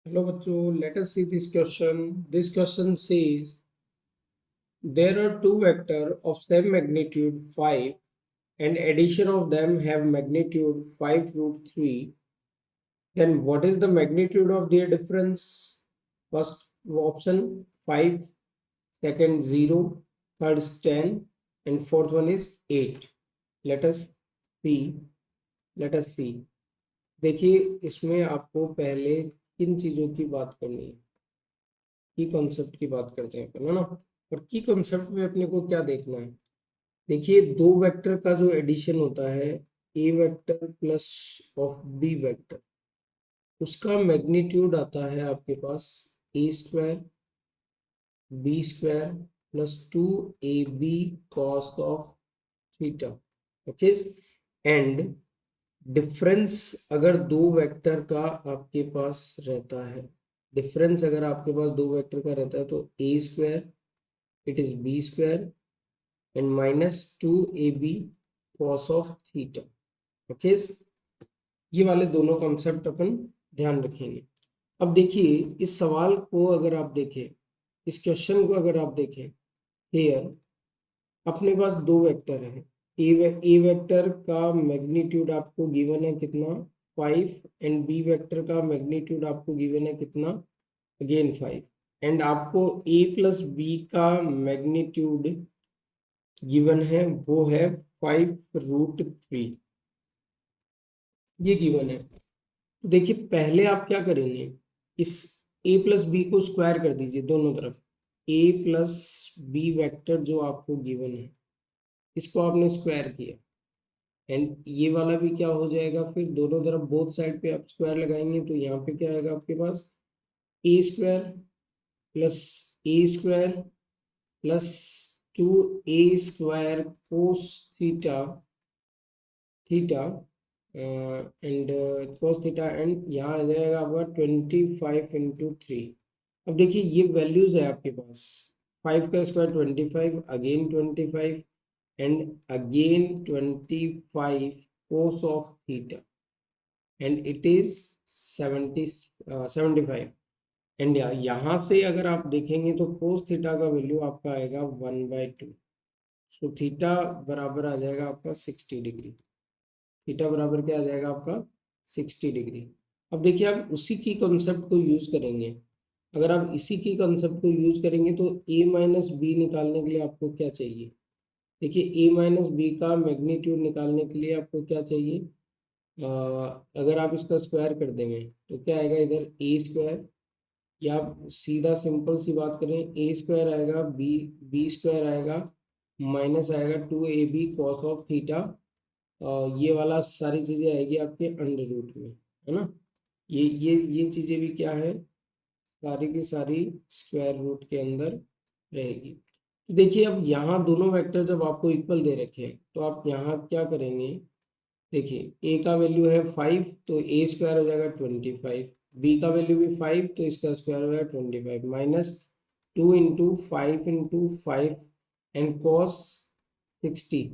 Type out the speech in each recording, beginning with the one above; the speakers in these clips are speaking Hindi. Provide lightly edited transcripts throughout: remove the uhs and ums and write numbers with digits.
Hello, bachcho. Let us see this question. This question says there are two vectors of same magnitude 5 and addition of them have magnitude 5 root 3. Then what is the magnitude of their difference? First option 5, second 0, third is 10, and fourth one is 8. Let us see. Let us see. देखिए इसमें आपको पहले किन चीजों की बात करनी है, की कॉन्सेप्ट की बात करते हैं अपन, है ना। और की कॉन्सेप्ट में अपने को क्या देखना है, देखिए दो वेक्टर का जो एडिशन होता है A vector plus of B vector, उसका मैग्नीट्यूड आता है आपके पास A square B square plus 2ab cos of theta. Okay. And difference अगर दो वेक्टर का आपके पास रहता है, डिफरेंस अगर आपके पास दो वेक्टर का रहता है तो A square it is B square and minus 2ab cos of theta. Okay, ये वाले दोनों कॉन्सेप्ट अपन ध्यान रखेंगे। अब देखिए इस सवाल को अगर आप देखें, इस क्वेश्चन को अगर आप देखें, हियर अपने पास दो वेक्टर हैं। ए वेक्टर का मैग्नीट्यूड आपको गिवन है कितना 5 एंड बी वेक्टर का मैग्नीट्यूड आपको गिवन है कितना अगेन 5 एंड आपको ए प्लस बी का मैग्नीट्यूड गिवन है वो है 5 रूट 3, ये गिवन है। तो देखिए पहले आप क्या करेंगे, इस ए प्लस बी को स्क्वायर कर दीजिए दोनों तरफ। ए प्लस बी वेक्टर जो आपको गिवन है इसको आपने स्क्वायर किया एंड ये वाला भी क्या हो जाएगा, फिर दोनों तरफ बोथ साइड पे आप स्क्वायर लगाएंगे तो यहाँ पे क्या आएगा आपके पास A square plus A square plus 2a square cos theta theta and cos theta and यहाँ आ जाएगा आपका 25 इंटू 3। अब देखिए ये वैल्यूज है आपके पास, 5 का square 25 again 25 and again 25 cos of theta and it is 75 and यहाँ से अगर आप देखेंगे तो cos थीटा का वैल्यू आपका आएगा 1/2। सो थीटा बराबर आ जाएगा आपका 60 डिग्री। थीटा बराबर क्या आ जाएगा आपका 60 डिग्री। अब देखिए आप उसी की कॉन्सेप्ट को यूज करेंगे, अगर आप इसी की कॉन्सेप्ट को यूज करेंगे तो a माइनस बी निकालने के लिए आपको क्या चाहिए, देखिए a माइनस बी का मैग्नीट्यूड निकालने के लिए आपको क्या चाहिए, अगर आप इसका स्क्वायर कर देंगे तो क्या आएगा इधर ए स्क्वायर, या आप सीधा सिंपल सी बात करें ए स्क्वायर आएगा बी स्क्वायर आएगा माइनस आएगा 2ab कॉस ऑफ थीटा, ये वाला सारी चीजें आएगी आपके अंडर रूट में, है ना। ये चीजें भी क्या है, सारी की सारी स्क्वायर रूट के अंदर रहेगी। तो देखिए अब यहाँ दोनों वेक्टर जब आपको इक्वल दे रखे हैं तो आप यहाँ क्या करेंगे, देखिए ए का वैल्यू है 5 तो ए स्क्वायर हो जाएगा 25, बी का वैल्यू भी 5 तो इसका स्क्वायर हो जाएगा 25 माइनस 2 इंटू 5 एंड कॉस 60।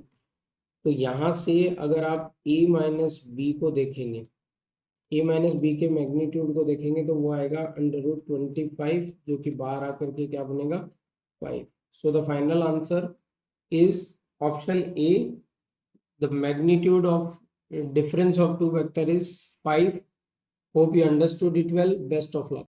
तो यहाँ से अगर आप ए माइनस बी को देखेंगे, ए माइनस बी के मैग्नीट्यूड को देखेंगे तो वो आएगा अंडर रूट 25 जो कि बाहर आकर के क्या बनेगा 5। So the final answer is option A, the magnitude of difference of two vector is 5. Hope you understood it well. Best of luck.